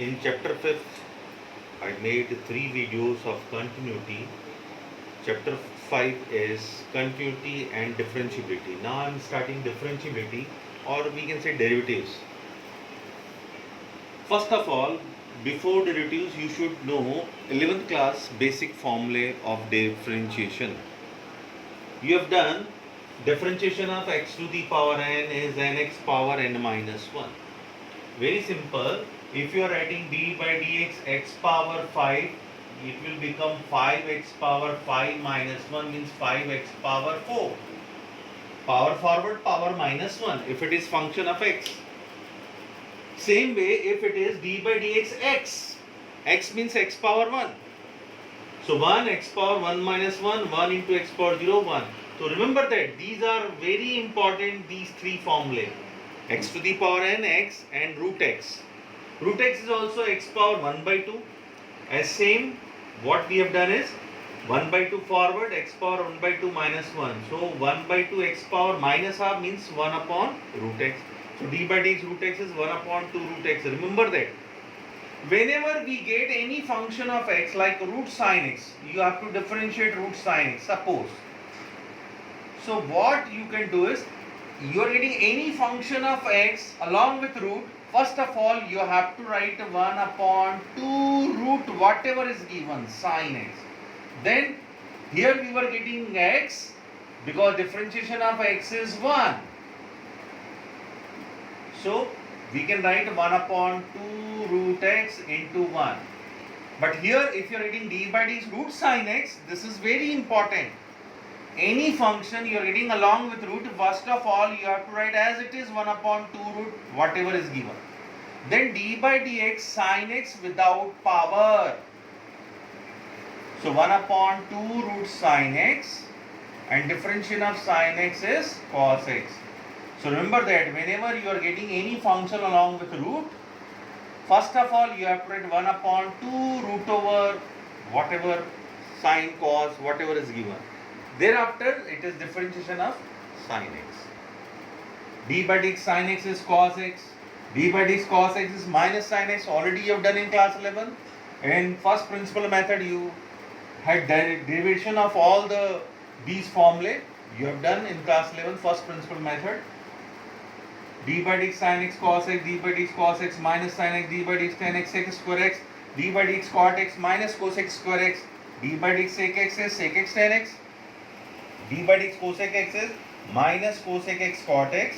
In chapter 5th, I made 3 videos of continuity. Chapter 5 is continuity and differentiability. Now I'm starting differentiability, or we can say derivatives. First of all, before derivatives, you should know 11th class basic formulae of differentiation. You have done differentiation of x to the power n is nx power n minus 1. Very simple. If you are writing d by dx x power 5, it will become 5x power 5 minus 1 means 5x power 4. Power forward, power minus 1 if it is function of x. Same way if it is d by dx x means x power 1. So 1 x power 1 minus 1, 1 into x power 0, 1. So remember that these are very important, these 3 formulae. X to the power n, x and root x. Root x is also x power 1 by 2. As same, what we have done is 1 by 2 forward, x power 1 by 2 minus 1. So 1 by 2 x power minus half means 1 upon root x. So d by dx root x is 1 upon 2 root x. Remember that. Whenever we get any function of x like root sin x, you have to differentiate root sin x, suppose. So what you can do is, you are getting any function of x along with root. First of all, you have to write 1 upon 2 root whatever is given, sin x. Then here we were getting x because differentiation of x is 1. So we can write 1 upon 2 root x into 1. But here if you are getting d by dx root sin x, this is very important. Any function you are getting along with root, first of all you have to write as it is 1 upon 2 root whatever is given. Then d by dx sin x without power. So 1 upon 2 root sin x, and differentiation of sin x is cos x. So remember that whenever you are getting any function along with root, first of all you have to write 1 upon 2 root over whatever sin, cos, whatever is given. Thereafter it is differentiation of sin x. D by dx sin x is cos x. D by dx cos x is minus sin x. Already you have done in class 11. In first principle method you had derivation of all these formulae. You have done in class 11 first principle method. D by dx sin x cos x, d by dx cos x minus sin x, d by dx tan x sec square x, d by dx cot x minus cos x square x, d by dx sec x is sec x tan x, d by dx cosec x is minus cosec x cot x,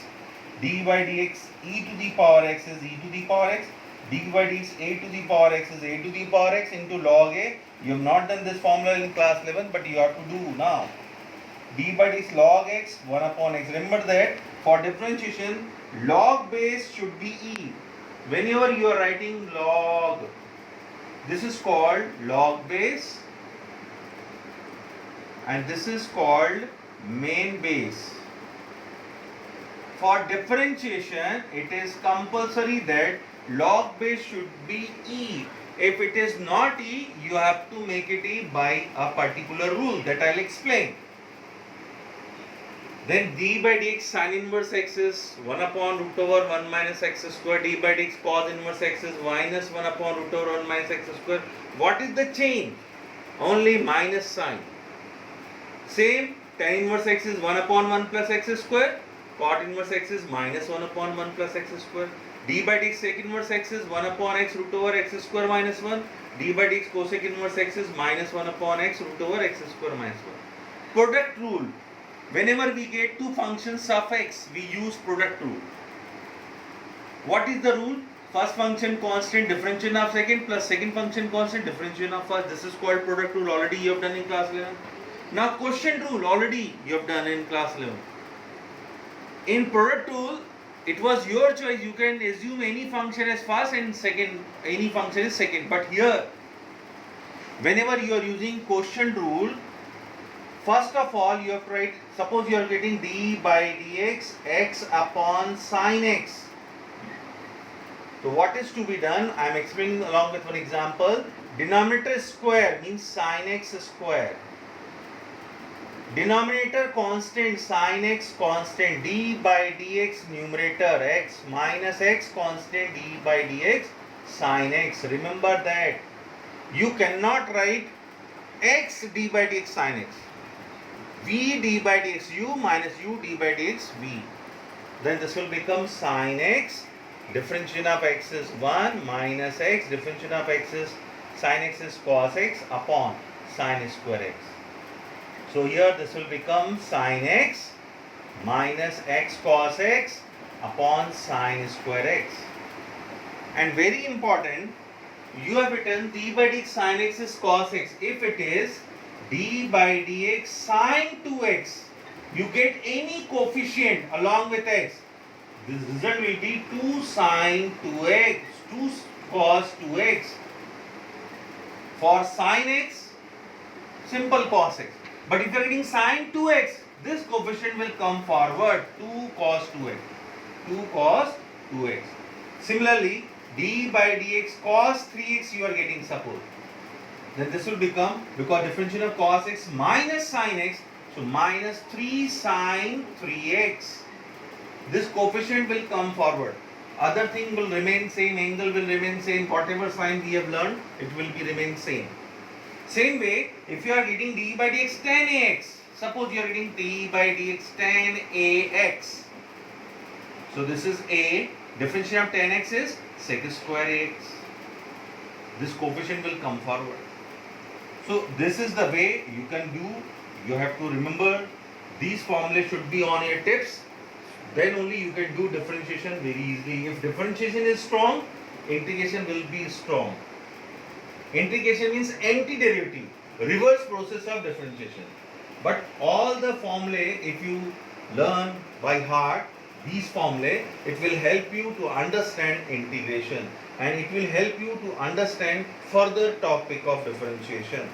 d by dx e to the power x is e to the power x, d by dx a to the power x is a to the power x into log a. You have not done this formula in class 11, but you have to do now. D by dx log x 1 upon x. Remember that for differentiation, log base should be e. Whenever you are writing log, this is called log base and this is called main base. For differentiation, it is compulsory that log base should be e. If it is not e, you have to make it e by a particular rule that I will explain. Then d by dx sin inverse x is 1 upon root over 1 minus x square. D by dx cos inverse x is minus 1 upon root over 1 minus x square. What is the change? Only minus sign. Same, tan inverse x is 1 upon 1 plus x square. Cot inverse x is minus 1 upon 1 plus x square. D by dx sec inverse x is 1 upon x root over x square minus 1. D by dx cosec inverse x is minus 1 upon x root over x square minus 1. Product rule. Whenever we get two functions of x, we use product rule. What is the rule? First function constant, differentiation of second, plus second function constant, differentiation of first. This is called product rule. Already you have done in class 11. Now quotient rule, already you have done in class 11. In product rule, it was your choice. You can assume any function as first and second, any function is second. But here, whenever you are using quotient rule, first of all you have to write, suppose you are getting d by dx x upon sin x. So what is to be done? I am explaining along with one example. Denominator square means sin x square. Denominator constant, sin x constant, d by dx numerator x minus x constant d by dx sine x. Remember that you cannot write x d by dx sine x. V d by dx u minus u d by dx v. Then this will become sine x. Differentiation of x is 1 minus x. Differentiation of x is sine x is cos x upon sine square x. So here this will become sine x minus x cos x upon sine square x. And very important, you have written d by dx sine x is cos x. If it is d by dx sine 2x, you get any coefficient along with x. This result will be 2 sine 2x, 2 cos 2x. For sine x, simple cos x. But if you are getting sine 2x, this coefficient will come forward, 2 cos 2x. 2 cos 2x. Similarly, d by dx cos 3x you are getting suppose. Then this will become, because differentiation of cos x minus sine x, so minus 3 sine 3x. This coefficient will come forward. Other thing will remain same, angle will remain same, whatever sign we have learned, it will be remain same. Same way, if you are getting d by dx tan ax, suppose you are getting d by dx tan ax. So this is a, differentiation of tan x is sec square x. This coefficient will come forward. So this is the way you can do. You have to remember these formulas should be on your tips. Then only you can do differentiation very easily. If differentiation is strong, integration will be strong. Integration means antiderivative, reverse process of differentiation. But all the formulae, if you learn by heart these formulae, it will help you to understand integration and it will help you to understand further topic of differentiation.